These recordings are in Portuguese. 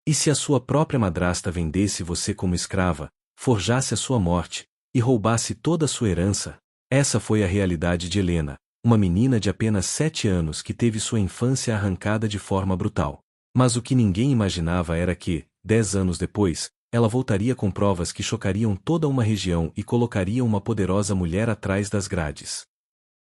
E se a sua própria madrasta vendesse você como escrava, forjasse a sua morte, e roubasse toda a sua herança? Essa foi a realidade de Helena, uma menina de apenas 7 anos que teve sua infância arrancada de forma brutal. Mas o que ninguém imaginava era que, 10 anos depois, ela voltaria com provas que chocariam toda uma região e colocariam uma poderosa mulher atrás das grades.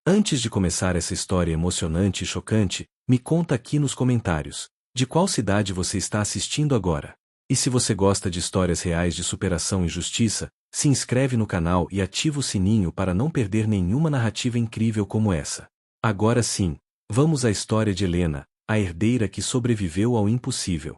Antes de começar essa história emocionante e chocante, me conta aqui nos comentários, de qual cidade você está assistindo agora? E se você gosta de histórias reais de superação e justiça, se inscreve no canal e ativa o sininho para não perder nenhuma narrativa incrível como essa. Agora sim, vamos à história de Helena, a herdeira que sobreviveu ao impossível.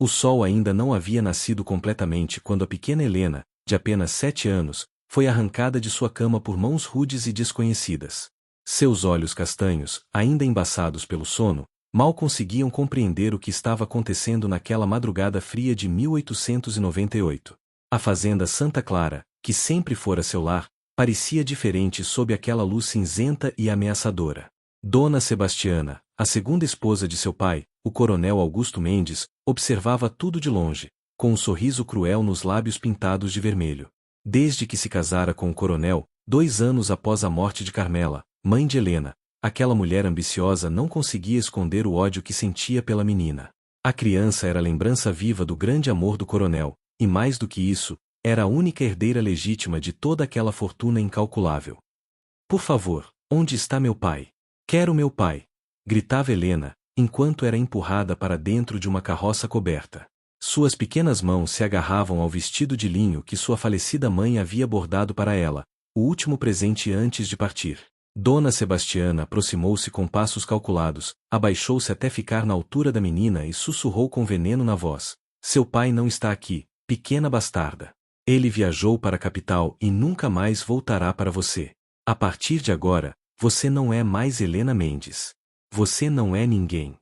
O sol ainda não havia nascido completamente quando a pequena Helena, de apenas 7 anos, foi arrancada de sua cama por mãos rudes e desconhecidas. Seus olhos castanhos, ainda embaçados pelo sono, mal conseguiam compreender o que estava acontecendo naquela madrugada fria de 1898. A fazenda Santa Clara, que sempre fora seu lar, parecia diferente sob aquela luz cinzenta e ameaçadora. Dona Sebastiana, a segunda esposa de seu pai, o coronel Augusto Mendes, observava tudo de longe, com um sorriso cruel nos lábios pintados de vermelho. Desde que se casara com o coronel, 2 anos após a morte de Carmela, mãe de Helena, aquela mulher ambiciosa não conseguia esconder o ódio que sentia pela menina. A criança era a lembrança viva do grande amor do coronel, e mais do que isso, era a única herdeira legítima de toda aquela fortuna incalculável. Por favor, onde está meu pai? Quero meu pai! Gritava Helena, enquanto era empurrada para dentro de uma carroça coberta. Suas pequenas mãos se agarravam ao vestido de linho que sua falecida mãe havia bordado para ela, o último presente antes de partir. Dona Sebastiana aproximou-se com passos calculados, abaixou-se até ficar na altura da menina e sussurrou com veneno na voz: seu pai não está aqui, pequena bastarda. Ele viajou para a capital e nunca mais voltará para você. A partir de agora, você não é mais Helena Mendes. Você não é ninguém.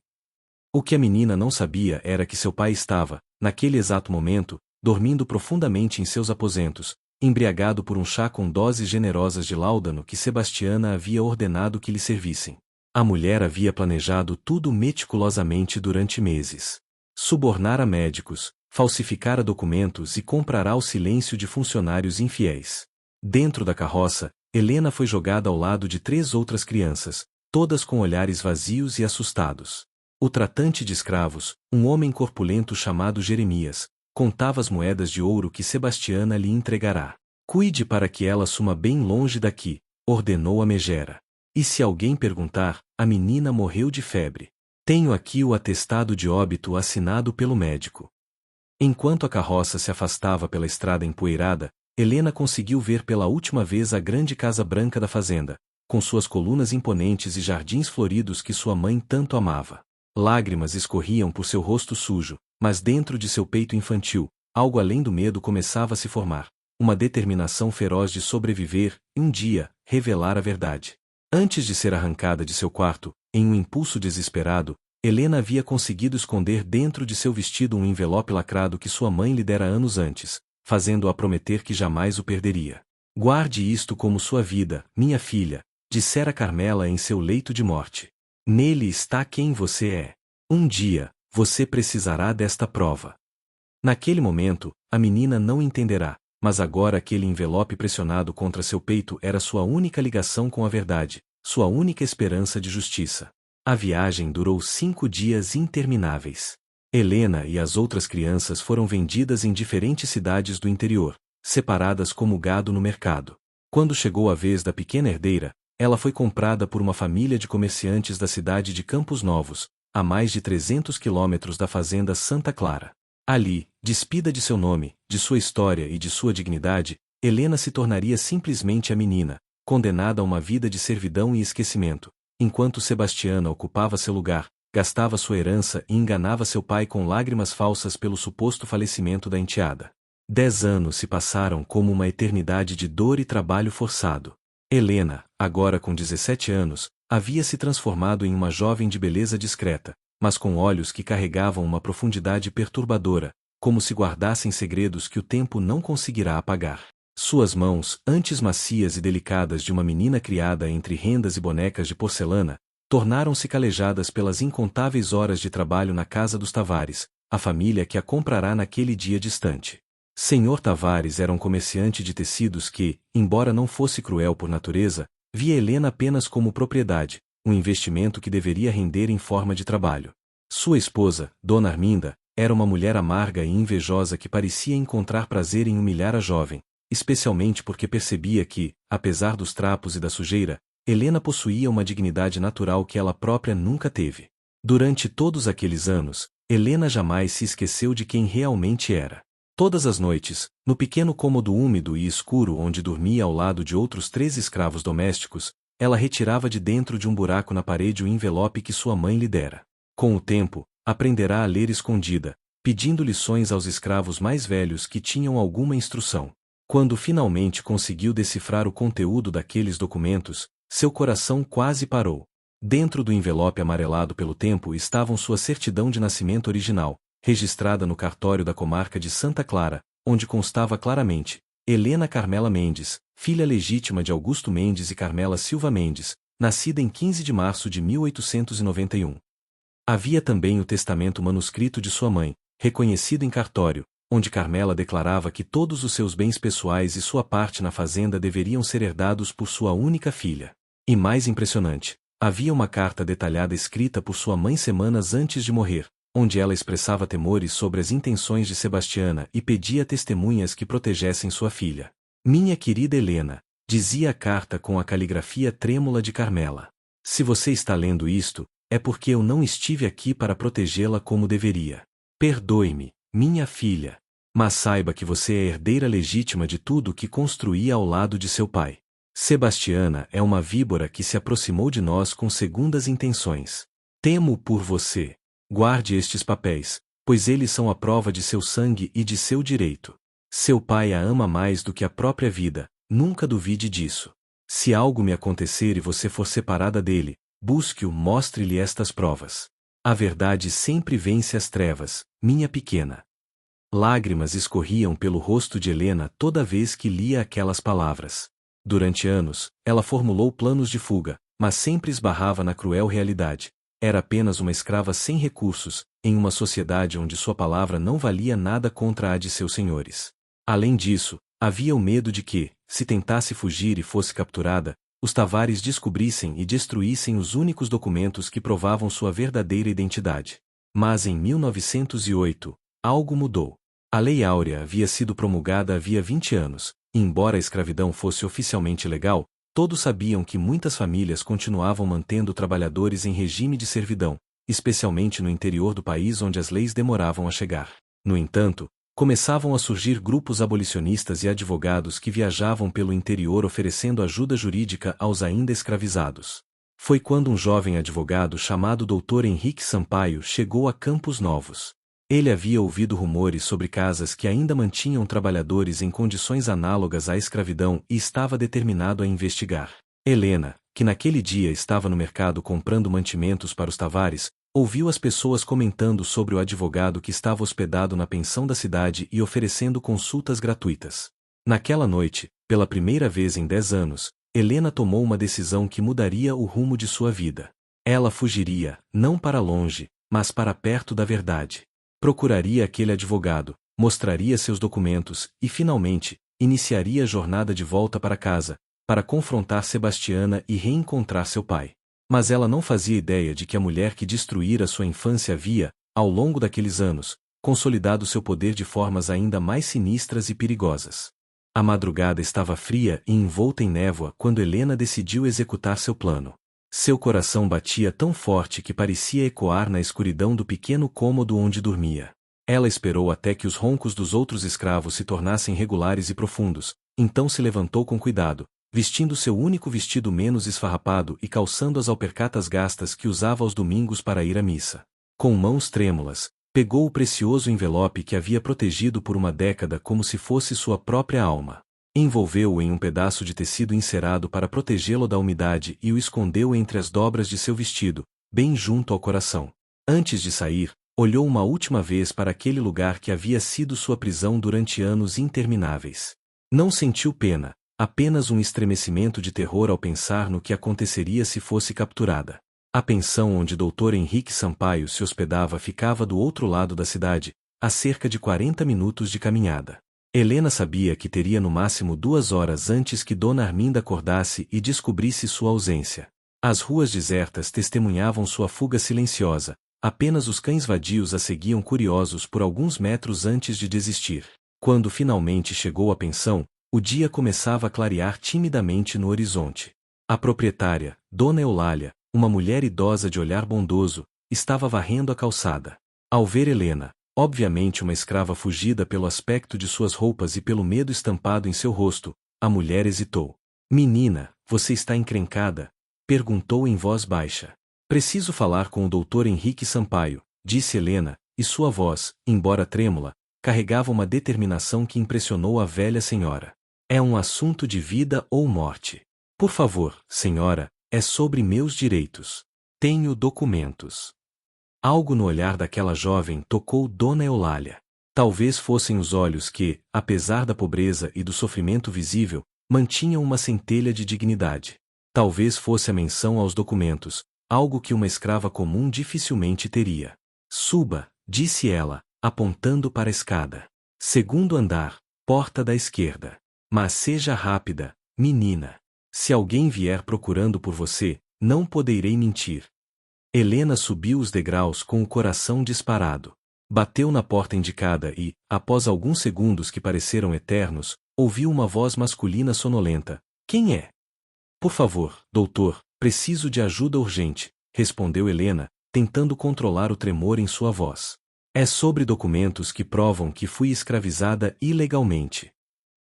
O que a menina não sabia era que seu pai estava, naquele exato momento, dormindo profundamente em seus aposentos, embriagado por um chá com doses generosas de láudano que Sebastiana havia ordenado que lhe servissem. A mulher havia planejado tudo meticulosamente durante meses. Subornara médicos, falsificara documentos e comprará o silêncio de funcionários infiéis. Dentro da carroça, Helena foi jogada ao lado de 3 outras crianças, todas com olhares vazios e assustados. O tratante de escravos, um homem corpulento chamado Jeremias, contava as moedas de ouro que Sebastiana lhe entregará. Cuide para que ela suma bem longe daqui, ordenou a megera. E se alguém perguntar, a menina morreu de febre. Tenho aqui o atestado de óbito assinado pelo médico. Enquanto a carroça se afastava pela estrada empoeirada, Helena conseguiu ver pela última vez a grande casa branca da fazenda, com suas colunas imponentes e jardins floridos que sua mãe tanto amava. Lágrimas escorriam por seu rosto sujo, mas dentro de seu peito infantil, algo além do medo começava a se formar, uma determinação feroz de sobreviver e um dia, revelar a verdade. Antes de ser arrancada de seu quarto, em um impulso desesperado, Helena havia conseguido esconder dentro de seu vestido um envelope lacrado que sua mãe lhe dera anos antes, fazendo-a prometer que jamais o perderia. Guarde isto como sua vida, minha filha, dissera Carmela em seu leito de morte. Nele está quem você é. Um dia, você precisará desta prova. Naquele momento, a menina não entenderá, mas agora aquele envelope pressionado contra seu peito era sua única ligação com a verdade, sua única esperança de justiça. A viagem durou 5 dias intermináveis. Helena e as outras crianças foram vendidas em diferentes cidades do interior, separadas como gado no mercado. Quando chegou a vez da pequena herdeira, ela foi comprada por uma família de comerciantes da cidade de Campos Novos, a mais de 300 quilômetros da fazenda Santa Clara. Ali, despida de seu nome, de sua história e de sua dignidade, Helena se tornaria simplesmente a menina, condenada a uma vida de servidão e esquecimento, enquanto Sebastiana ocupava seu lugar, gastava sua herança e enganava seu pai com lágrimas falsas pelo suposto falecimento da enteada. 10 anos se passaram como uma eternidade de dor e trabalho forçado. Helena, agora com 17 anos, havia se transformado em uma jovem de beleza discreta, mas com olhos que carregavam uma profundidade perturbadora, como se guardassem segredos que o tempo não conseguirá apagar. Suas mãos, antes macias e delicadas de uma menina criada entre rendas e bonecas de porcelana, tornaram-se calejadas pelas incontáveis horas de trabalho na casa dos Tavares, a família que a comprará naquele dia distante. Senhor Tavares era um comerciante de tecidos que, embora não fosse cruel por natureza, via Helena apenas como propriedade, um investimento que deveria render em forma de trabalho. Sua esposa, Dona Arminda, era uma mulher amarga e invejosa que parecia encontrar prazer em humilhar a jovem, especialmente porque percebia que, apesar dos trapos e da sujeira, Helena possuía uma dignidade natural que ela própria nunca teve. Durante todos aqueles anos, Helena jamais se esqueceu de quem realmente era. Todas as noites, no pequeno cômodo úmido e escuro onde dormia ao lado de outros 3 escravos domésticos, ela retirava de dentro de um buraco na parede o envelope que sua mãe lhe dera. Com o tempo, aprenderá a ler escondida, pedindo lições aos escravos mais velhos que tinham alguma instrução. Quando finalmente conseguiu decifrar o conteúdo daqueles documentos, seu coração quase parou. Dentro do envelope amarelado pelo tempo estavam sua certidão de nascimento original, registrada no cartório da comarca de Santa Clara, onde constava claramente: Helena Carmela Mendes, filha legítima de Augusto Mendes e Carmela Silva Mendes, nascida em 15 de março de 1891. Havia também o testamento manuscrito de sua mãe, reconhecido em cartório, onde Carmela declarava que todos os seus bens pessoais e sua parte na fazenda deveriam ser herdados por sua única filha. E mais impressionante, havia uma carta detalhada escrita por sua mãe semanas antes de morrer, onde ela expressava temores sobre as intenções de Sebastiana e pedia testemunhas que protegessem sua filha. Minha querida Helena, dizia a carta com a caligrafia trêmula de Carmela. Se você está lendo isto, é porque eu não estive aqui para protegê-la como deveria. Perdoe-me, minha filha. Mas saiba que você é herdeira legítima de tudo que construía ao lado de seu pai. Sebastiana é uma víbora que se aproximou de nós com segundas intenções. Temo por você. Guarde estes papéis, pois eles são a prova de seu sangue e de seu direito. Seu pai a ama mais do que a própria vida, nunca duvide disso. Se algo me acontecer e você for separada dele, busque-o, mostre-lhe estas provas. A verdade sempre vence as trevas, minha pequena. Lágrimas escorriam pelo rosto de Helena toda vez que lia aquelas palavras. Durante anos, ela formulou planos de fuga, mas sempre esbarrava na cruel realidade. Era apenas uma escrava sem recursos, em uma sociedade onde sua palavra não valia nada contra a de seus senhores. Além disso, havia o medo de que, se tentasse fugir e fosse capturada, os Tavares descobrissem e destruíssem os únicos documentos que provavam sua verdadeira identidade. Mas em 1908, algo mudou. A Lei Áurea havia sido promulgada havia 20 anos, e embora a escravidão fosse oficialmente legal, todos sabiam que muitas famílias continuavam mantendo trabalhadores em regime de servidão, especialmente no interior do país onde as leis demoravam a chegar. No entanto, começavam a surgir grupos abolicionistas e advogados que viajavam pelo interior oferecendo ajuda jurídica aos ainda escravizados. Foi quando um jovem advogado chamado Dr. Henrique Sampaio chegou a Campos Novos. Ele havia ouvido rumores sobre casas que ainda mantinham trabalhadores em condições análogas à escravidão e estava determinado a investigar. Helena, que naquele dia estava no mercado comprando mantimentos para os Tavares, ouviu as pessoas comentando sobre o advogado que estava hospedado na pensão da cidade e oferecendo consultas gratuitas. Naquela noite, pela primeira vez em 10 anos, Helena tomou uma decisão que mudaria o rumo de sua vida. Ela fugiria, não para longe, mas para perto da verdade. Procuraria aquele advogado, mostraria seus documentos e, finalmente, iniciaria a jornada de volta para casa, para confrontar Sebastiana e reencontrar seu pai. Mas ela não fazia ideia de que a mulher que destruíra sua infância havia, ao longo daqueles anos, consolidado seu poder de formas ainda mais sinistras e perigosas. A madrugada estava fria e envolta em névoa quando Helena decidiu executar seu plano. Seu coração batia tão forte que parecia ecoar na escuridão do pequeno cômodo onde dormia. Ela esperou até que os roncos dos outros escravos se tornassem regulares e profundos, então se levantou com cuidado, vestindo seu único vestido menos esfarrapado e calçando as alpercatas gastas que usava aos domingos para ir à missa. Com mãos trêmulas, pegou o precioso envelope que havia protegido por uma década como se fosse sua própria alma. Envolveu-o em um pedaço de tecido encerado para protegê-lo da umidade e o escondeu entre as dobras de seu vestido, bem junto ao coração. Antes de sair, olhou uma última vez para aquele lugar que havia sido sua prisão durante anos intermináveis. Não sentiu pena, apenas um estremecimento de terror ao pensar no que aconteceria se fosse capturada. A pensão onde Dr. Henrique Sampaio se hospedava ficava do outro lado da cidade, a cerca de 40 minutos de caminhada. Helena sabia que teria no máximo 2 horas antes que Dona Arminda acordasse e descobrisse sua ausência. As ruas desertas testemunhavam sua fuga silenciosa, apenas os cães vadios a seguiam curiosos por alguns metros antes de desistir. Quando finalmente chegou à pensão, o dia começava a clarear timidamente no horizonte. A proprietária, Dona Eulália, uma mulher idosa de olhar bondoso, estava varrendo a calçada. Ao ver Helena, obviamente uma escrava fugida pelo aspecto de suas roupas e pelo medo estampado em seu rosto, a mulher hesitou. "Menina, você está encrencada?" perguntou em voz baixa. "Preciso falar com o Dr. Henrique Sampaio", disse Helena, e sua voz, embora trêmula, carregava uma determinação que impressionou a velha senhora. "É um assunto de vida ou morte. Por favor, senhora, é sobre meus direitos. Tenho documentos." Algo no olhar daquela jovem tocou Dona Eulália. Talvez fossem os olhos que, apesar da pobreza e do sofrimento visível, mantinham uma centelha de dignidade. Talvez fosse a menção aos documentos, algo que uma escrava comum dificilmente teria. "Suba", disse ela, apontando para a escada. "Segundo andar, porta da esquerda. Mas seja rápida, menina. Se alguém vier procurando por você, não poderei mentir." Helena subiu os degraus com o coração disparado. Bateu na porta indicada e, após alguns segundos que pareceram eternos, ouviu uma voz masculina sonolenta. "Quem é?" "Por favor, doutor, preciso de ajuda urgente", respondeu Helena, tentando controlar o tremor em sua voz. "É sobre documentos que provam que fui escravizada ilegalmente."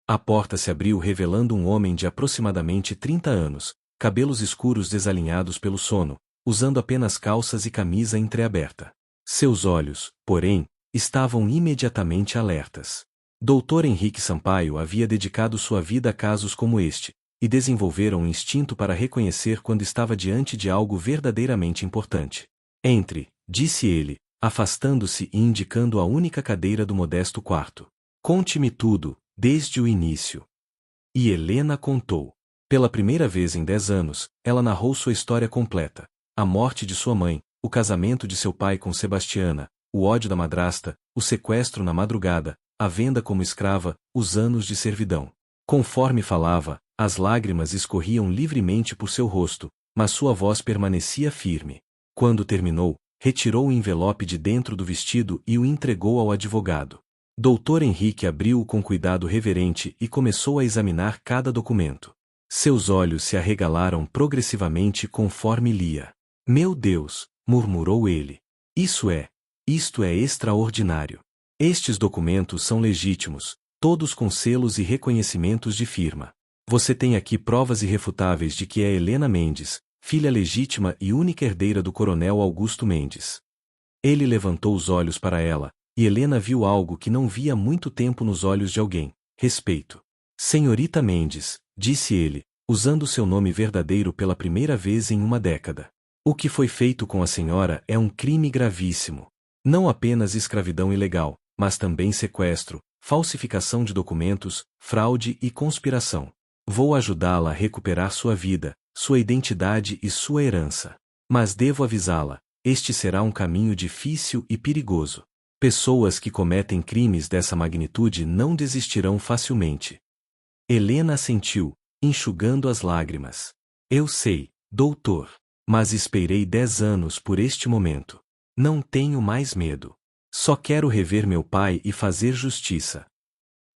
A porta se abriu revelando um homem de aproximadamente 30 anos, cabelos escuros desalinhados pelo sono, usando apenas calças e camisa entreaberta. Seus olhos, porém, estavam imediatamente alertas. Dr. Henrique Sampaio havia dedicado sua vida a casos como este, e desenvolvera um instinto para reconhecer quando estava diante de algo verdadeiramente importante. "Entre", disse ele, afastando-se e indicando a única cadeira do modesto quarto. "Conte-me tudo, desde o início." E Helena contou. Pela primeira vez em 10 anos, ela narrou sua história completa. A morte de sua mãe, o casamento de seu pai com Sebastiana, o ódio da madrasta, o sequestro na madrugada, a venda como escrava, os anos de servidão. Conforme falava, as lágrimas escorriam livremente por seu rosto, mas sua voz permanecia firme. Quando terminou, retirou o envelope de dentro do vestido e o entregou ao advogado. Dr. Henrique abriu-o com cuidado reverente e começou a examinar cada documento. Seus olhos se arregalaram progressivamente conforme lia. "Meu Deus", murmurou ele. Isto é extraordinário. Estes documentos são legítimos, todos com selos e reconhecimentos de firma. Você tem aqui provas irrefutáveis de que é Helena Mendes, filha legítima e única herdeira do coronel Augusto Mendes." Ele levantou os olhos para ela, e Helena viu algo que não via há muito tempo nos olhos de alguém: respeito. "Senhorita Mendes", disse ele, usando seu nome verdadeiro pela primeira vez em uma década. "O que foi feito com a senhora é um crime gravíssimo. Não apenas escravidão ilegal, mas também sequestro, falsificação de documentos, fraude e conspiração. Vou ajudá-la a recuperar sua vida, sua identidade e sua herança. Mas devo avisá-la, este será um caminho difícil e perigoso. Pessoas que cometem crimes dessa magnitude não desistirão facilmente." Helena assentiu, enxugando as lágrimas. "Eu sei, doutor. Mas esperei 10 anos por este momento. Não tenho mais medo. Só quero rever meu pai e fazer justiça."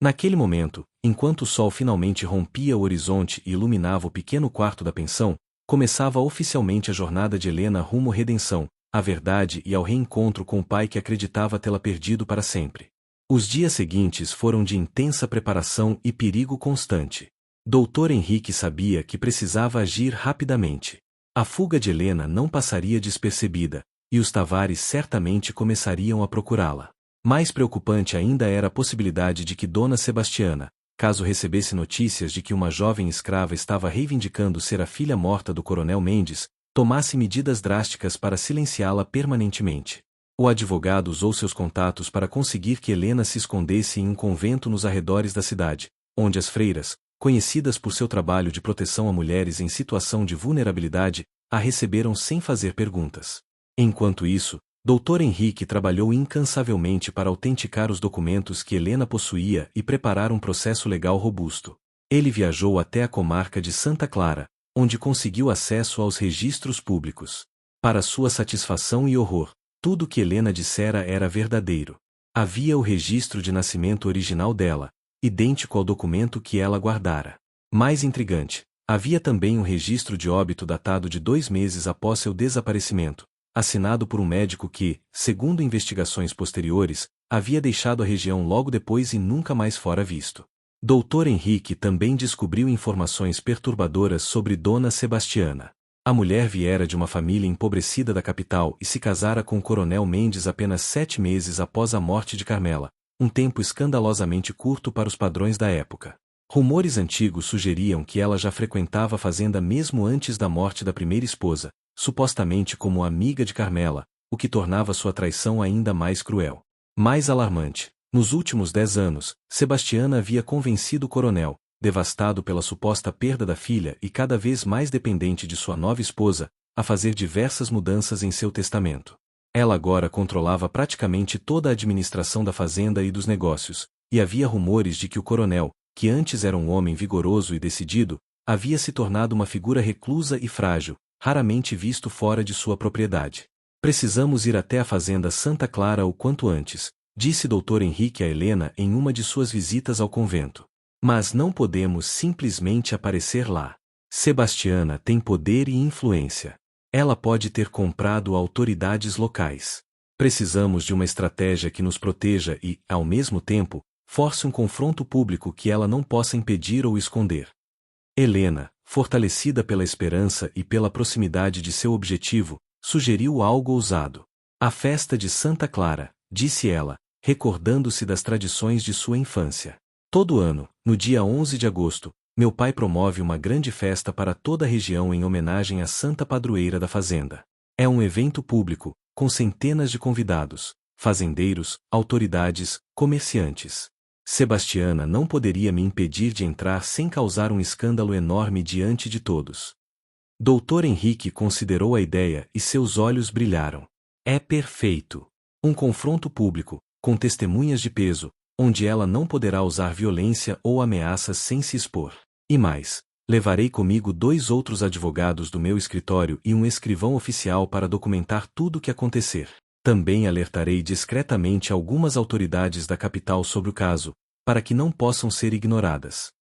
Naquele momento, enquanto o sol finalmente rompia o horizonte e iluminava o pequeno quarto da pensão, começava oficialmente a jornada de Helena rumo à redenção, à verdade e ao reencontro com o pai que acreditava tê-la perdido para sempre. Os dias seguintes foram de intensa preparação e perigo constante. Dr. Henrique sabia que precisava agir rapidamente. A fuga de Helena não passaria despercebida, e os Tavares certamente começariam a procurá-la. Mais preocupante ainda era a possibilidade de que Dona Sebastiana, caso recebesse notícias de que uma jovem escrava estava reivindicando ser a filha morta do coronel Mendes, tomasse medidas drásticas para silenciá-la permanentemente. O advogado usou seus contatos para conseguir que Helena se escondesse em um convento nos arredores da cidade, onde as freiras, conhecidas por seu trabalho de proteção a mulheres em situação de vulnerabilidade, a receberam sem fazer perguntas. Enquanto isso, Dr. Henrique trabalhou incansavelmente para autenticar os documentos que Helena possuía e preparar um processo legal robusto. Ele viajou até a comarca de Santa Clara, onde conseguiu acesso aos registros públicos. Para sua satisfação e horror, tudo o que Helena dissera era verdadeiro. Havia o registro de nascimento original dela, idêntico ao documento que ela guardara. Mais intrigante, havia também um registro de óbito datado de 2 meses após seu desaparecimento, assinado por um médico que, segundo investigações posteriores, havia deixado a região logo depois e nunca mais fora visto. Dr. Henrique também descobriu informações perturbadoras sobre Dona Sebastiana. A mulher viera de uma família empobrecida da capital e se casara com o Coronel Mendes apenas 7 meses após a morte de Carmela, um tempo escandalosamente curto para os padrões da época. Rumores antigos sugeriam que ela já frequentava a fazenda mesmo antes da morte da primeira esposa, supostamente como amiga de Carmela, o que tornava sua traição ainda mais cruel. Mais alarmante, nos últimos 10 anos, Sebastiana havia convencido o coronel, devastado pela suposta perda da filha e cada vez mais dependente de sua nova esposa, a fazer diversas mudanças em seu testamento. Ela agora controlava praticamente toda a administração da fazenda e dos negócios, e havia rumores de que o coronel, que antes era um homem vigoroso e decidido, havia se tornado uma figura reclusa e frágil, raramente visto fora de sua propriedade. Precisamos ir até a fazenda Santa Clara o quanto antes, disse Dr. Henrique a Helena em uma de suas visitas ao convento. Mas não podemos simplesmente aparecer lá. Sebastiana tem poder e influência. Ela pode ter comprado autoridades locais. Precisamos de uma estratégia que nos proteja e, ao mesmo tempo, force um confronto público que ela não possa impedir ou esconder. Helena, fortalecida pela esperança e pela proximidade de seu objetivo, sugeriu algo ousado. A festa de Santa Clara, disse ela, recordando-se das tradições de sua infância. Todo ano, no dia 11 de agosto, meu pai promove uma grande festa para toda a região em homenagem à Santa Padroeira da Fazenda. É um evento público, com centenas de convidados, fazendeiros, autoridades, comerciantes. Sebastiana não poderia me impedir de entrar sem causar um escândalo enorme diante de todos. Dr. Henrique considerou a ideia e seus olhos brilharam. É perfeito. Um confronto público, com testemunhas de peso, onde ela não poderá usar violência ou ameaças sem se expor. E mais, levarei comigo 2 outros advogados do meu escritório e um escrivão oficial para documentar tudo o que acontecer. Também alertarei discretamente algumas autoridades da capital sobre o caso, para que não possam ser ignoradas.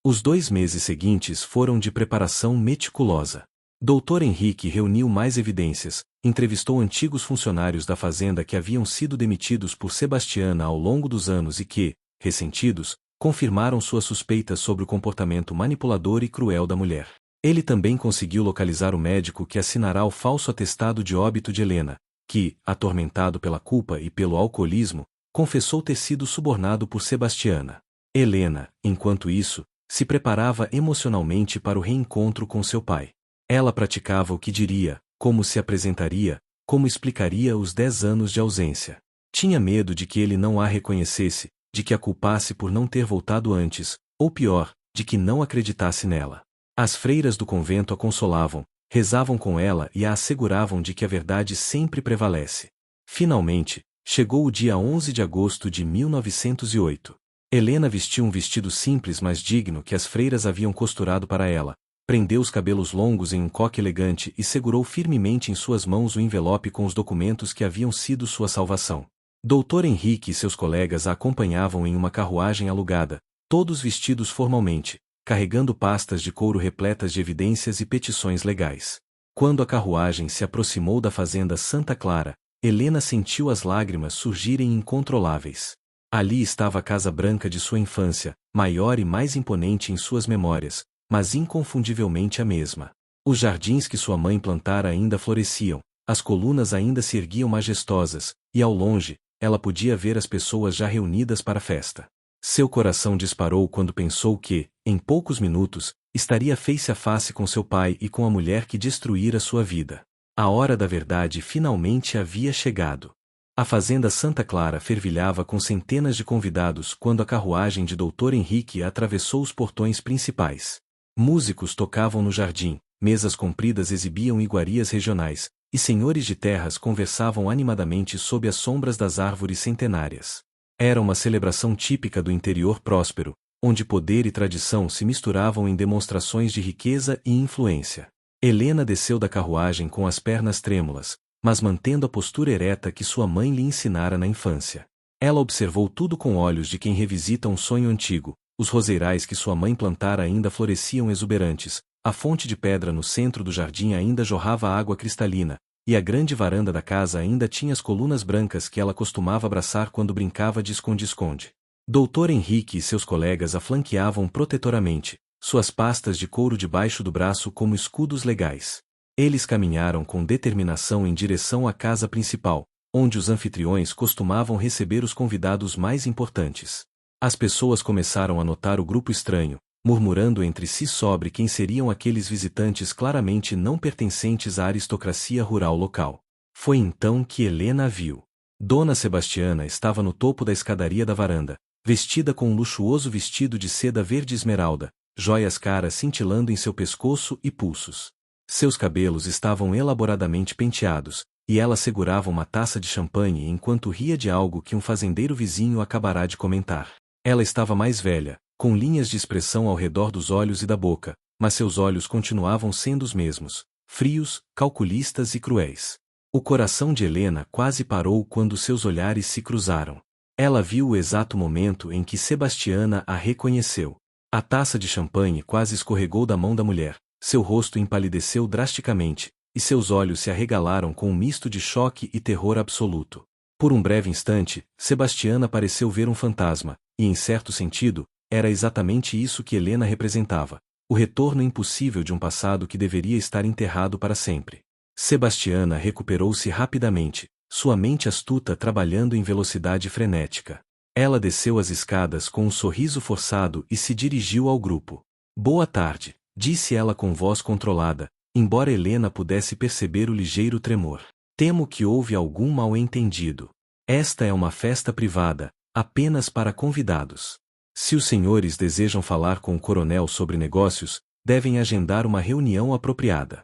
Os 2 meses seguintes foram de preparação meticulosa. Dr. Henrique reuniu mais evidências, entrevistou antigos funcionários da fazenda que haviam sido demitidos por Sebastiana ao longo dos anos e que, ressentidos, confirmaram suas suspeitas sobre o comportamento manipulador e cruel da mulher. Ele também conseguiu localizar o médico que assinará o falso atestado de óbito de Helena, que, atormentado pela culpa e pelo alcoolismo, confessou ter sido subornado por Sebastiana. Helena, enquanto isso, se preparava emocionalmente para o reencontro com seu pai. Ela praticava o que diria, como se apresentaria, como explicaria os 10 anos de ausência. Tinha medo de que ele não a reconhecesse, de que a culpasse por não ter voltado antes, ou pior, de que não acreditasse nela. As freiras do convento a consolavam, rezavam com ela e a asseguravam de que a verdade sempre prevalece. Finalmente, chegou o dia 11 de agosto de 1908. Helena vestiu um vestido simples mas digno que as freiras haviam costurado para ela, prendeu os cabelos longos em um coque elegante e segurou firmemente em suas mãos o envelope com os documentos que haviam sido sua salvação. Dr. Henrique e seus colegas a acompanhavam em uma carruagem alugada, todos vestidos formalmente, carregando pastas de couro repletas de evidências e petições legais. Quando a carruagem se aproximou da fazenda Santa Clara, Helena sentiu as lágrimas surgirem incontroláveis. Ali estava a Casa Branca de sua infância, maior e mais imponente em suas memórias, mas inconfundivelmente a mesma. Os jardins que sua mãe plantara ainda floresciam, as colunas ainda se erguiam majestosas, e ao longe, ela podia ver as pessoas já reunidas para a festa. Seu coração disparou quando pensou que, em poucos minutos, estaria face a face com seu pai e com a mulher que destruíra sua vida. A hora da verdade finalmente havia chegado. A fazenda Santa Clara fervilhava com centenas de convidados quando a carruagem de Dr. Henrique atravessou os portões principais. Músicos tocavam no jardim, mesas compridas exibiam iguarias regionais, e senhores de terras conversavam animadamente sob as sombras das árvores centenárias. Era uma celebração típica do interior próspero, onde poder e tradição se misturavam em demonstrações de riqueza e influência. Helena desceu da carruagem com as pernas trêmulas, mas mantendo a postura ereta que sua mãe lhe ensinara na infância. Ela observou tudo com olhos de quem revisita um sonho antigo. Os roseirais que sua mãe plantara ainda floresciam exuberantes, a fonte de pedra no centro do jardim ainda jorrava água cristalina, e a grande varanda da casa ainda tinha as colunas brancas que ela costumava abraçar quando brincava de esconde-esconde. Doutor Henrique e seus colegas a flanqueavam protetoramente, suas pastas de couro debaixo do braço como escudos legais. Eles caminharam com determinação em direção à casa principal, onde os anfitriões costumavam receber os convidados mais importantes. As pessoas começaram a notar o grupo estranho, murmurando entre si sobre quem seriam aqueles visitantes claramente não pertencentes à aristocracia rural local. Foi então que Helena a viu. Dona Sebastiana estava no topo da escadaria da varanda, vestida com um luxuoso vestido de seda verde esmeralda, joias caras cintilando em seu pescoço e pulsos. Seus cabelos estavam elaboradamente penteados, e ela segurava uma taça de champanhe enquanto ria de algo que um fazendeiro vizinho acabará de comentar. Ela estava mais velha, com linhas de expressão ao redor dos olhos e da boca, mas seus olhos continuavam sendo os mesmos, frios, calculistas e cruéis. O coração de Helena quase parou quando seus olhares se cruzaram. Ela viu o exato momento em que Sebastiana a reconheceu. A taça de champanhe quase escorregou da mão da mulher, seu rosto empalideceu drasticamente, e seus olhos se arregalaram com um misto de choque e terror absoluto. Por um breve instante, Sebastiana pareceu ver um fantasma, e em certo sentido, era exatamente isso que Helena representava, o retorno impossível de um passado que deveria estar enterrado para sempre. Sebastiana recuperou-se rapidamente, sua mente astuta trabalhando em velocidade frenética. Ela desceu as escadas com um sorriso forçado e se dirigiu ao grupo. "Boa tarde", disse ela com voz controlada, embora Helena pudesse perceber o ligeiro tremor. "Temo que houve algum mal-entendido. Esta é uma festa privada, apenas para convidados. Se os senhores desejam falar com o coronel sobre negócios, devem agendar uma reunião apropriada."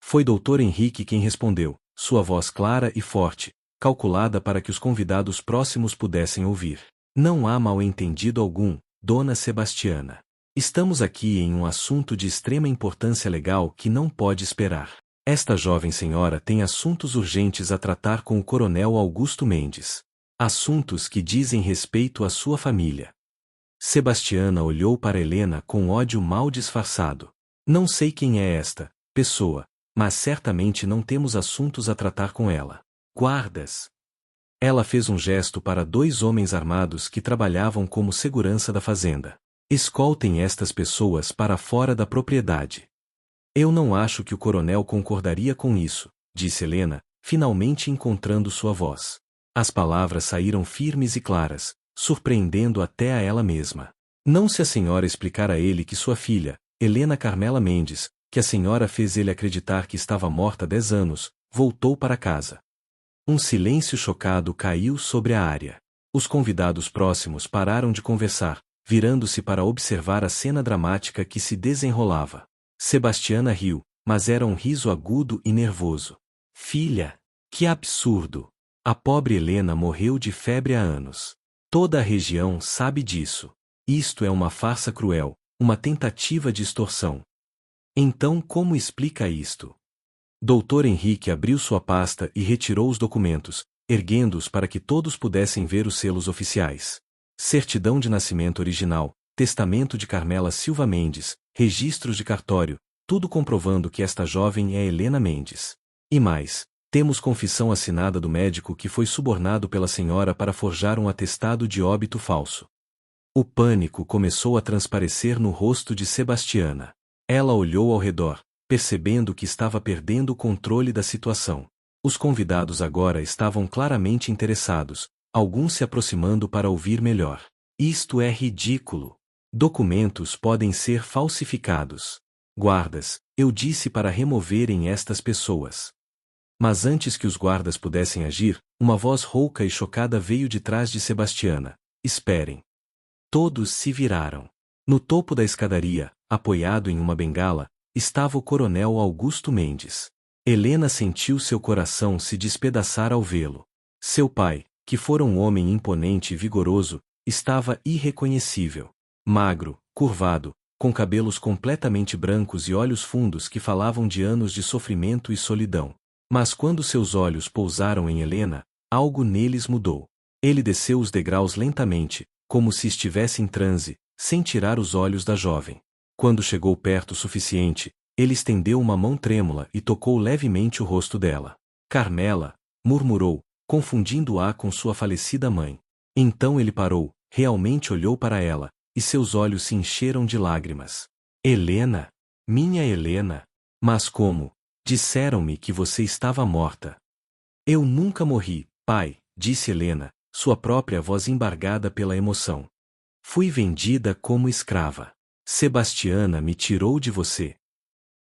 Foi Dr. Henrique quem respondeu, sua voz clara e forte, calculada para que os convidados próximos pudessem ouvir. "Não há mal-entendido algum, Dona Sebastiana. Estamos aqui em um assunto de extrema importância legal que não pode esperar. Esta jovem senhora tem assuntos urgentes a tratar com o coronel Augusto Mendes. Assuntos que dizem respeito à sua família." Sebastiana olhou para Helena com ódio mal disfarçado. "Não sei quem é esta pessoa, mas certamente não temos assuntos a tratar com ela. Guardas." Ela fez um gesto para dois homens armados que trabalhavam como segurança da fazenda. "Escoltem estas pessoas para fora da propriedade." "Eu não acho que o coronel concordaria com isso", disse Helena, finalmente encontrando sua voz. As palavras saíram firmes e claras, surpreendendo até a ela mesma. "Não se a senhora explicar a ele que sua filha, Helena Carmela Mendes, que a senhora fez ele acreditar que estava morta há 10 anos, voltou para casa." Um silêncio chocado caiu sobre a área. Os convidados próximos pararam de conversar, virando-se para observar a cena dramática que se desenrolava. Sebastiana riu, mas era um riso agudo e nervoso. "Filha, que absurdo! A pobre Helena morreu de febre há anos. Toda a região sabe disso. Isto é uma farsa cruel, uma tentativa de extorsão. Então como explica isto?" Dr. Henrique abriu sua pasta e retirou os documentos, erguendo-os para que todos pudessem ver os selos oficiais. Certidão de nascimento original, testamento de Carmela Silva Mendes, registros de cartório, tudo comprovando que esta jovem é Helena Mendes. E mais, temos confissão assinada do médico que foi subornado pela senhora para forjar um atestado de óbito falso. O pânico começou a transparecer no rosto de Sebastiana. Ela olhou ao redor, percebendo que estava perdendo o controle da situação. Os convidados agora estavam claramente interessados, alguns se aproximando para ouvir melhor. "Isto é ridículo. Documentos podem ser falsificados. Guardas, eu disse para removerem estas pessoas." Mas antes que os guardas pudessem agir, uma voz rouca e chocada veio de trás de Sebastiana. "Esperem." Todos se viraram. No topo da escadaria, apoiado em uma bengala, estava o coronel Augusto Mendes. Helena sentiu seu coração se despedaçar ao vê-lo. Seu pai, que fora um homem imponente e vigoroso, estava irreconhecível. Magro, curvado, com cabelos completamente brancos e olhos fundos que falavam de anos de sofrimento e solidão. Mas quando seus olhos pousaram em Helena, algo neles mudou. Ele desceu os degraus lentamente, como se estivesse em transe, sem tirar os olhos da jovem. Quando chegou perto o suficiente, ele estendeu uma mão trêmula e tocou levemente o rosto dela. Carmela, murmurou, confundindo-a com sua falecida mãe. Então ele parou, realmente olhou para ela, e seus olhos se encheram de lágrimas. Helena! Minha Helena! Mas como? Disseram-me que você estava morta. Eu nunca morri, pai, disse Helena, sua própria voz embargada pela emoção. Fui vendida como escrava. Sebastiana me tirou de você.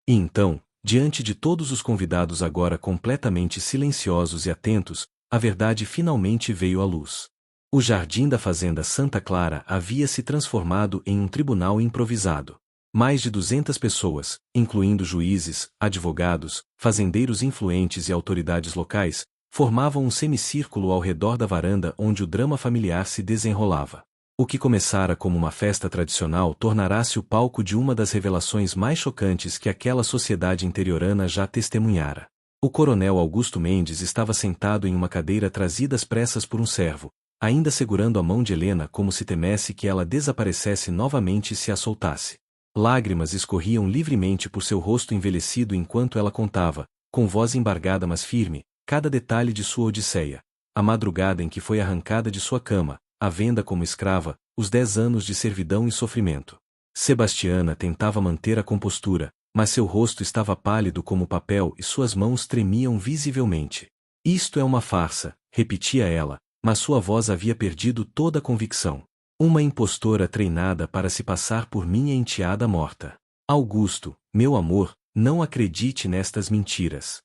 E então, diante de todos os convidados agora completamente silenciosos e atentos, a verdade finalmente veio à luz. O jardim da fazenda Santa Clara havia se transformado em um tribunal improvisado. Mais de 200 pessoas, incluindo juízes, advogados, fazendeiros influentes e autoridades locais, formavam um semicírculo ao redor da varanda onde o drama familiar se desenrolava. O que começara como uma festa tradicional tornará-se o palco de uma das revelações mais chocantes que aquela sociedade interiorana já testemunhara. O coronel Augusto Mendes estava sentado em uma cadeira trazida às pressas por um servo, ainda segurando a mão de Helena como se temesse que ela desaparecesse novamente e se a soltasse. Lágrimas escorriam livremente por seu rosto envelhecido enquanto ela contava, com voz embargada mas firme, cada detalhe de sua odisseia. A madrugada em que foi arrancada de sua cama, a venda como escrava, os 10 anos de servidão e sofrimento. Sebastiana tentava manter a compostura, mas seu rosto estava pálido como papel e suas mãos tremiam visivelmente. Isto é uma farsa, repetia ela, mas sua voz havia perdido toda a convicção. Uma impostora treinada para se passar por minha enteada morta. Augusto, meu amor, não acredite nestas mentiras.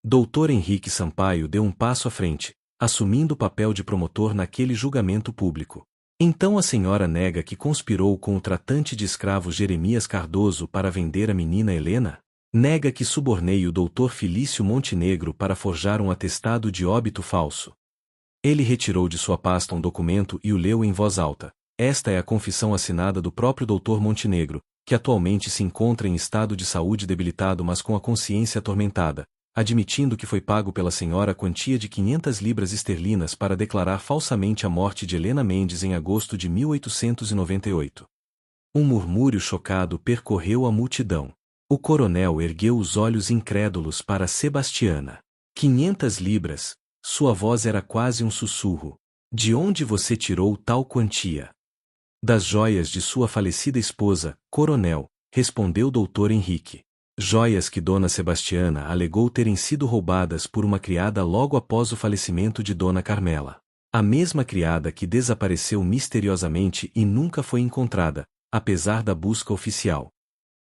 Dr. Henrique Sampaio deu um passo à frente, assumindo o papel de promotor naquele julgamento público. Então a senhora nega que conspirou com o tratante de escravos Jeremias Cardoso para vender a menina Helena? Nega que subornei o Dr. Felício Montenegro para forjar um atestado de óbito falso? Ele retirou de sua pasta um documento e o leu em voz alta. Esta é a confissão assinada do próprio Dr. Montenegro, que atualmente se encontra em estado de saúde debilitado mas com a consciência atormentada, admitindo que foi pago pela senhora a quantia de 500 libras esterlinas para declarar falsamente a morte de Helena Mendes em agosto de 1898. Um murmúrio chocado percorreu a multidão. O coronel ergueu os olhos incrédulos para Sebastiana. 500 libras? Sua voz era quase um sussurro. De onde você tirou tal quantia? Das joias de sua falecida esposa, coronel, respondeu Dr. Henrique. Joias que Dona Sebastiana alegou terem sido roubadas por uma criada logo após o falecimento de Dona Carmela. A mesma criada que desapareceu misteriosamente e nunca foi encontrada, apesar da busca oficial.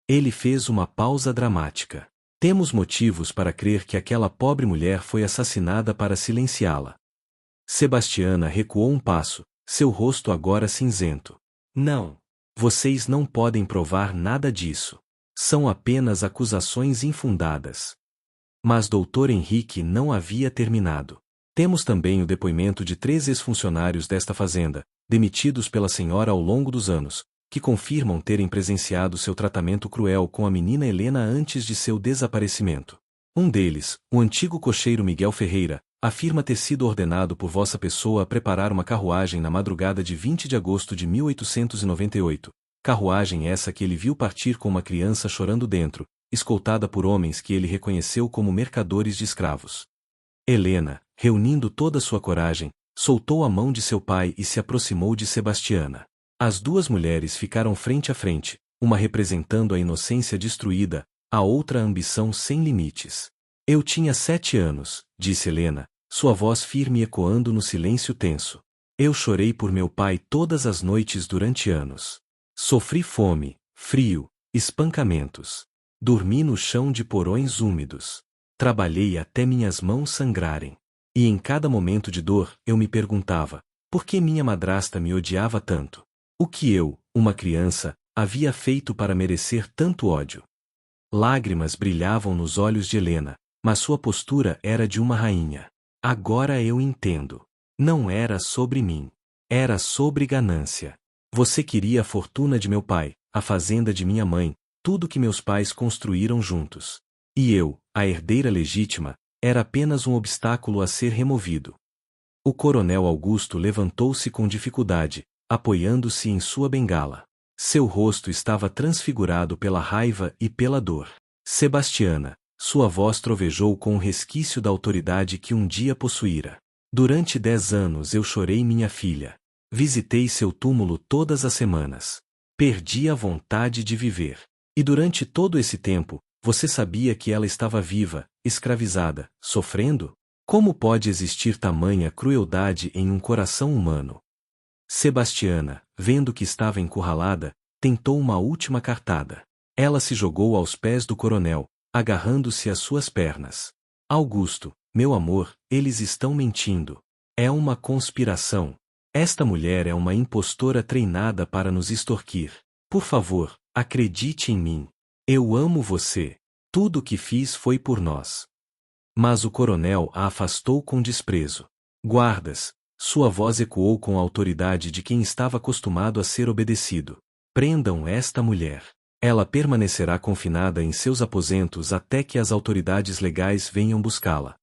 Ele fez uma pausa dramática. Temos motivos para crer que aquela pobre mulher foi assassinada para silenciá-la. Sebastiana recuou um passo, seu rosto agora cinzento. Não. Vocês não podem provar nada disso. São apenas acusações infundadas. Mas Dr. Henrique não havia terminado. Temos também o depoimento de 3 ex-funcionários desta fazenda, demitidos pela senhora ao longo dos anos, que confirmam terem presenciado seu tratamento cruel com a menina Helena antes de seu desaparecimento. Um deles, o antigo cocheiro Miguel Ferreira, afirma ter sido ordenado por vossa pessoa a preparar uma carruagem na madrugada de 20 de agosto de 1898, carruagem essa que ele viu partir com uma criança chorando dentro, escoltada por homens que ele reconheceu como mercadores de escravos. Helena, reunindo toda sua coragem, soltou a mão de seu pai e se aproximou de Sebastiana. As 2 mulheres ficaram frente a frente, uma representando a inocência destruída, a outra a ambição sem limites. Eu tinha 7 anos, disse Helena, sua voz firme ecoando no silêncio tenso. Eu chorei por meu pai todas as noites durante anos. Sofri fome, frio, espancamentos. Dormi no chão de porões úmidos. Trabalhei até minhas mãos sangrarem. E em cada momento de dor, eu me perguntava, por que minha madrasta me odiava tanto? O que eu, uma criança, havia feito para merecer tanto ódio? Lágrimas brilhavam nos olhos de Helena, mas sua postura era de uma rainha. Agora eu entendo. Não era sobre mim. Era sobre ganância. Você queria a fortuna de meu pai, a fazenda de minha mãe, tudo que meus pais construíram juntos. E eu, a herdeira legítima, era apenas um obstáculo a ser removido. O coronel Augusto levantou-se com dificuldade, apoiando-se em sua bengala. Seu rosto estava transfigurado pela raiva e pela dor. Sebastiana, sua voz trovejou com um resquício da autoridade que um dia possuíra. Durante 10 anos eu chorei minha filha. Visitei seu túmulo todas as semanas. Perdi a vontade de viver. E durante todo esse tempo, você sabia que ela estava viva, escravizada, sofrendo? Como pode existir tamanha crueldade em um coração humano? Sebastiana, vendo que estava encurralada, tentou uma última cartada. Ela se jogou aos pés do coronel, agarrando-se às suas pernas. Augusto, meu amor, eles estão mentindo. É uma conspiração. Esta mulher é uma impostora treinada para nos extorquir. Por favor, acredite em mim. Eu amo você. Tudo o que fiz foi por nós. Mas o coronel a afastou com desprezo. Guardas, sua voz ecoou com a autoridade de quem estava acostumado a ser obedecido. Prendam esta mulher. Ela permanecerá confinada em seus aposentos até que as autoridades legais venham buscá-la.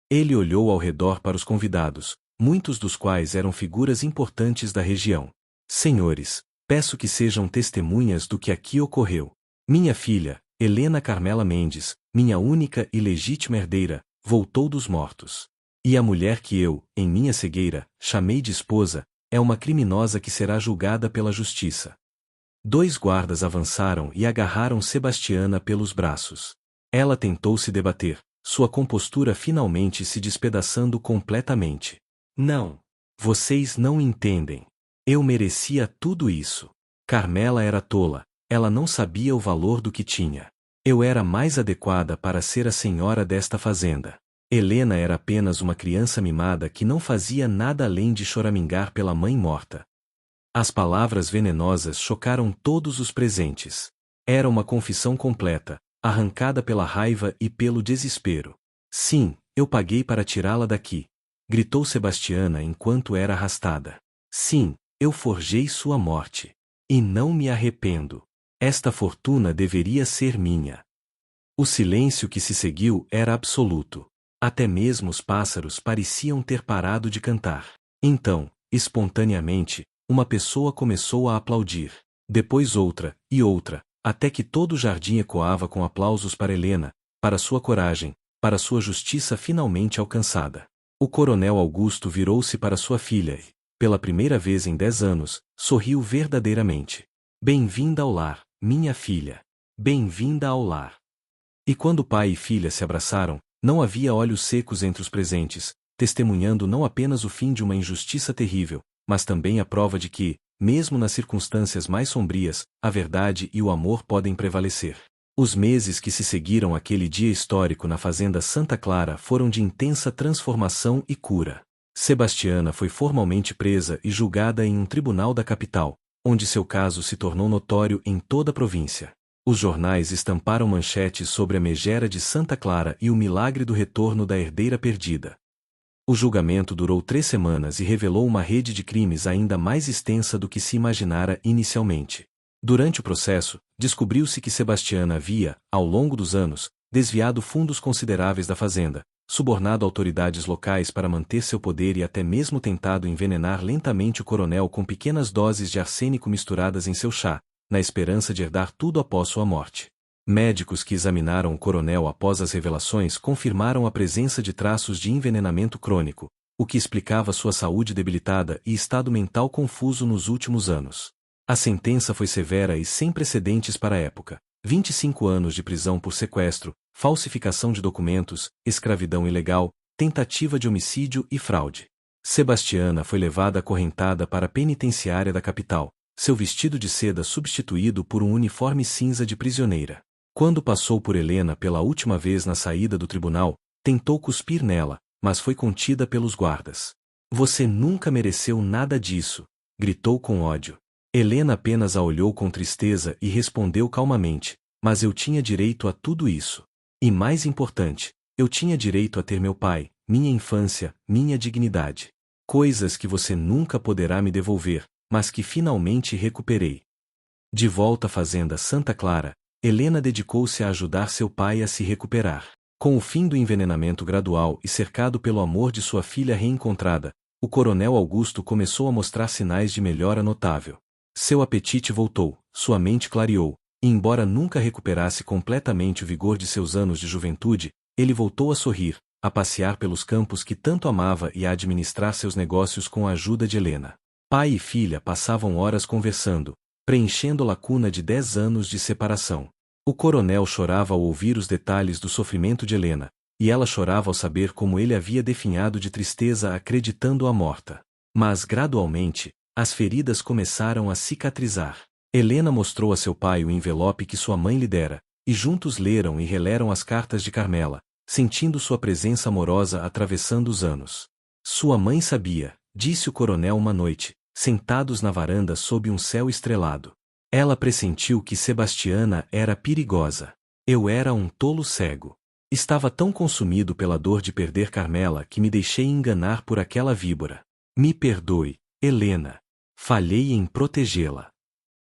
Ele olhou ao redor para os convidados, muitos dos quais eram figuras importantes da região. Senhores, peço que sejam testemunhas do que aqui ocorreu. Minha filha, Helena Carmela Mendes, minha única e legítima herdeira, voltou dos mortos. E a mulher que eu, em minha cegueira, chamei de esposa, é uma criminosa que será julgada pela justiça. 2 guardas avançaram e agarraram Sebastiana pelos braços. Ela tentou se debater, sua compostura finalmente se despedaçando completamente. Não. Vocês não entendem. Eu merecia tudo isso. Carmela era tola, ela não sabia o valor do que tinha. Eu era mais adequada para ser a senhora desta fazenda. Helena era apenas uma criança mimada que não fazia nada além de choramingar pela mãe morta. As palavras venenosas chocaram todos os presentes. Era uma confissão completa, arrancada pela raiva e pelo desespero. Sim, eu paguei para tirá-la daqui, gritou Sebastiana enquanto era arrastada. Sim, eu forjei sua morte. E não me arrependo. Esta fortuna deveria ser minha. O silêncio que se seguiu era absoluto. Até mesmo os pássaros pareciam ter parado de cantar. Então, espontaneamente, uma pessoa começou a aplaudir. Depois outra, e outra, até que todo o jardim ecoava com aplausos para Helena, para sua coragem, para sua justiça finalmente alcançada. O coronel Augusto virou-se para sua filha e, pela primeira vez em 10 anos, sorriu verdadeiramente. Bem-vinda ao lar, minha filha. Bem-vinda ao lar. E quando pai e filha se abraçaram, não havia olhos secos entre os presentes, testemunhando não apenas o fim de uma injustiça terrível, mas também a prova de que, mesmo nas circunstâncias mais sombrias, a verdade e o amor podem prevalecer. Os meses que se seguiram àquele dia histórico na fazenda Santa Clara foram de intensa transformação e cura. Sebastiana foi formalmente presa e julgada em um tribunal da capital, onde seu caso se tornou notório em toda a província. Os jornais estamparam manchetes sobre a megera de Santa Clara e o milagre do retorno da herdeira perdida. O julgamento durou 3 semanas e revelou uma rede de crimes ainda mais extensa do que se imaginara inicialmente. Durante o processo, descobriu-se que Sebastiana havia, ao longo dos anos, desviado fundos consideráveis da fazenda, subornado autoridades locais para manter seu poder e até mesmo tentado envenenar lentamente o coronel com pequenas doses de arsênico misturadas em seu chá, na esperança de herdar tudo após sua morte. Médicos que examinaram o coronel após as revelações confirmaram a presença de traços de envenenamento crônico, o que explicava sua saúde debilitada e estado mental confuso nos últimos anos. A sentença foi severa e sem precedentes para a época: 25 anos de prisão por sequestro, falsificação de documentos, escravidão ilegal, tentativa de homicídio e fraude. Sebastiana foi levada acorrentada para a penitenciária da capital, seu vestido de seda substituído por um uniforme cinza de prisioneira. Quando passou por Helena pela última vez na saída do tribunal, tentou cuspir nela, mas foi contida pelos guardas. Você nunca mereceu nada disso, gritou com ódio. Helena apenas a olhou com tristeza e respondeu calmamente, mas eu tinha direito a tudo isso. E mais importante, eu tinha direito a ter meu pai, minha infância, minha dignidade. Coisas que você nunca poderá me devolver, mas que finalmente recuperei. De volta à fazenda Santa Clara, Helena dedicou-se a ajudar seu pai a se recuperar. Com o fim do envenenamento gradual e cercado pelo amor de sua filha reencontrada, o coronel Augusto começou a mostrar sinais de melhora notável. Seu apetite voltou, sua mente clareou, e embora nunca recuperasse completamente o vigor de seus anos de juventude, ele voltou a sorrir, a passear pelos campos que tanto amava e a administrar seus negócios com a ajuda de Helena. Pai e filha passavam horas conversando, preenchendo a lacuna de 10 anos de separação. O coronel chorava ao ouvir os detalhes do sofrimento de Helena, e ela chorava ao saber como ele havia definhado de tristeza acreditando-a morta. Mas gradualmente, as feridas começaram a cicatrizar. Helena mostrou a seu pai o envelope que sua mãe lhe dera, e juntos leram e releram as cartas de Carmela, sentindo sua presença amorosa atravessando os anos. Sua mãe sabia, disse o coronel uma noite, sentados na varanda sob um céu estrelado. Ela pressentiu que Sebastiana era perigosa. Eu era um tolo cego. Estava tão consumido pela dor de perder Carmela que me deixei enganar por aquela víbora. Me perdoe, Helena. Falhei em protegê-la.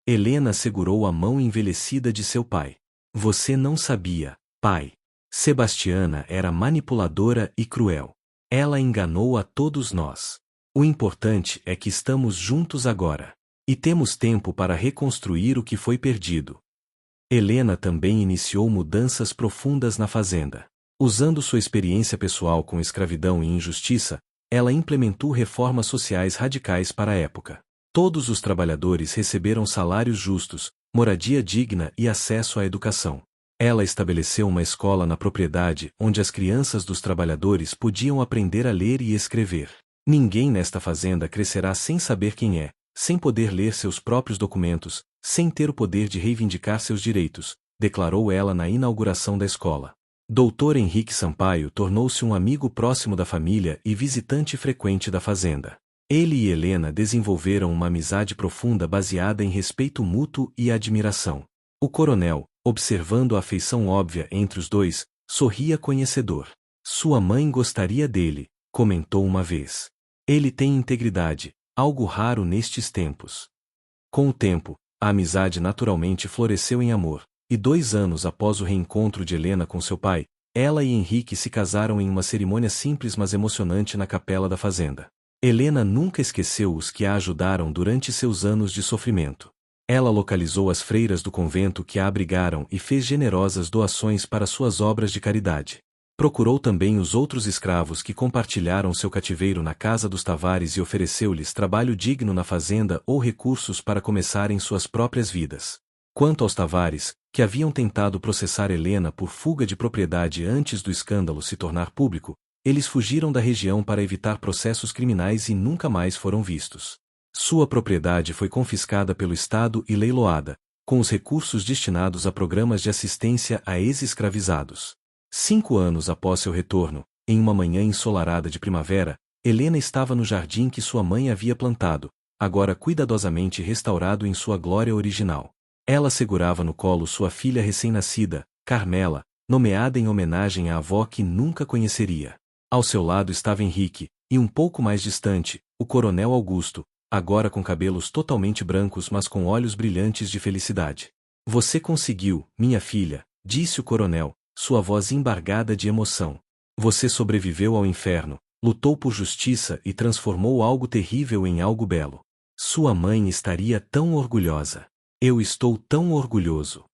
Helena segurou a mão envelhecida de seu pai. Você não sabia, pai. Sebastiana era manipuladora e cruel. Ela enganou a todos nós. O importante é que estamos juntos agora. E temos tempo para reconstruir o que foi perdido. Helena também iniciou mudanças profundas na fazenda. Usando sua experiência pessoal com escravidão e injustiça, ela implementou reformas sociais radicais para a época. Todos os trabalhadores receberam salários justos, moradia digna e acesso à educação. Ela estabeleceu uma escola na propriedade onde as crianças dos trabalhadores podiam aprender a ler e escrever. Ninguém nesta fazenda crescerá sem saber quem é, sem poder ler seus próprios documentos, sem ter o poder de reivindicar seus direitos, declarou ela na inauguração da escola. Dr. Henrique Sampaio tornou-se um amigo próximo da família e visitante frequente da fazenda. Ele e Helena desenvolveram uma amizade profunda baseada em respeito mútuo e admiração. O coronel, observando a afeição óbvia entre os dois, sorria conhecedor. Sua mãe gostaria dele, comentou uma vez. Ele tem integridade, algo raro nestes tempos. Com o tempo, a amizade naturalmente floresceu em amor, e 2 anos após o reencontro de Helena com seu pai, ela e Henrique se casaram em uma cerimônia simples mas emocionante na capela da fazenda. Helena nunca esqueceu os que a ajudaram durante seus anos de sofrimento. Ela localizou as freiras do convento que a abrigaram e fez generosas doações para suas obras de caridade. Procurou também os outros escravos que compartilharam seu cativeiro na casa dos Tavares e ofereceu-lhes trabalho digno na fazenda ou recursos para começarem suas próprias vidas. Quanto aos Tavares, que haviam tentado processar Helena por fuga de propriedade antes do escândalo se tornar público, eles fugiram da região para evitar processos criminais e nunca mais foram vistos. Sua propriedade foi confiscada pelo Estado e leiloada, com os recursos destinados a programas de assistência a ex-escravizados. 5 anos após seu retorno, em uma manhã ensolarada de primavera, Helena estava no jardim que sua mãe havia plantado, agora cuidadosamente restaurado em sua glória original. Ela segurava no colo sua filha recém-nascida, Carmela, nomeada em homenagem à avó que nunca conheceria. Ao seu lado estava Henrique, e um pouco mais distante, o coronel Augusto, agora com cabelos totalmente brancos mas com olhos brilhantes de felicidade. Você conseguiu, minha filha, disse o coronel, sua voz embargada de emoção. Você sobreviveu ao inferno, lutou por justiça e transformou algo terrível em algo belo. Sua mãe estaria tão orgulhosa. Eu estou tão orgulhoso.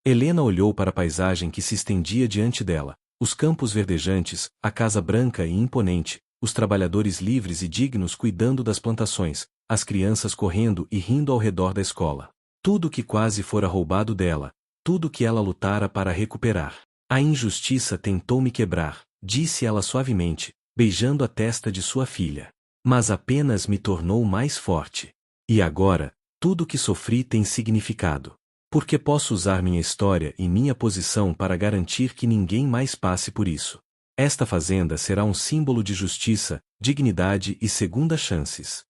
Helena olhou para a paisagem que se estendia diante dela, os campos verdejantes, a casa branca e imponente, os trabalhadores livres e dignos cuidando das plantações, as crianças correndo e rindo ao redor da escola. Tudo que quase fora roubado dela, tudo que ela lutara para recuperar. A injustiça tentou me quebrar, disse ela suavemente, beijando a testa de sua filha. Mas apenas me tornou mais forte. E agora, tudo que sofri tem significado. Porque posso usar minha história e minha posição para garantir que ninguém mais passe por isso. Esta fazenda será um símbolo de justiça, dignidade e segundas chances.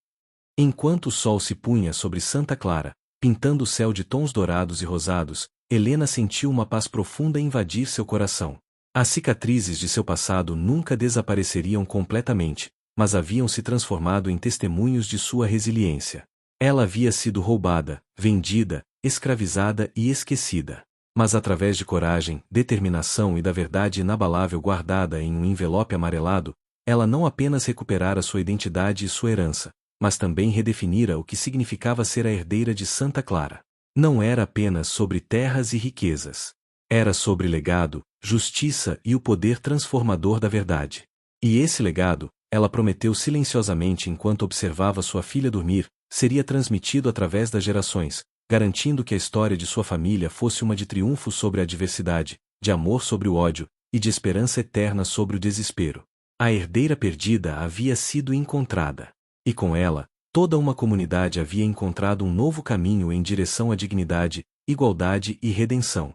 Enquanto o sol se punha sobre Santa Clara, pintando o céu de tons dourados e rosados, Helena sentiu uma paz profunda invadir seu coração. As cicatrizes de seu passado nunca desapareceriam completamente, mas haviam se transformado em testemunhos de sua resiliência. Ela havia sido roubada, vendida, escravizada e esquecida. Mas através de coragem, determinação e da verdade inabalável guardada em um envelope amarelado, ela não apenas recuperara sua identidade e sua herança, mas também redefinira o que significava ser a herdeira de Santa Clara. Não era apenas sobre terras e riquezas. Era sobre legado, justiça e o poder transformador da verdade. E esse legado, ela prometeu silenciosamente enquanto observava sua filha dormir, seria transmitido através das gerações, garantindo que a história de sua família fosse uma de triunfo sobre a adversidade, de amor sobre o ódio, e de esperança eterna sobre o desespero. A herdeira perdida havia sido encontrada. E com ela, toda uma comunidade havia encontrado um novo caminho em direção à dignidade, igualdade e redenção.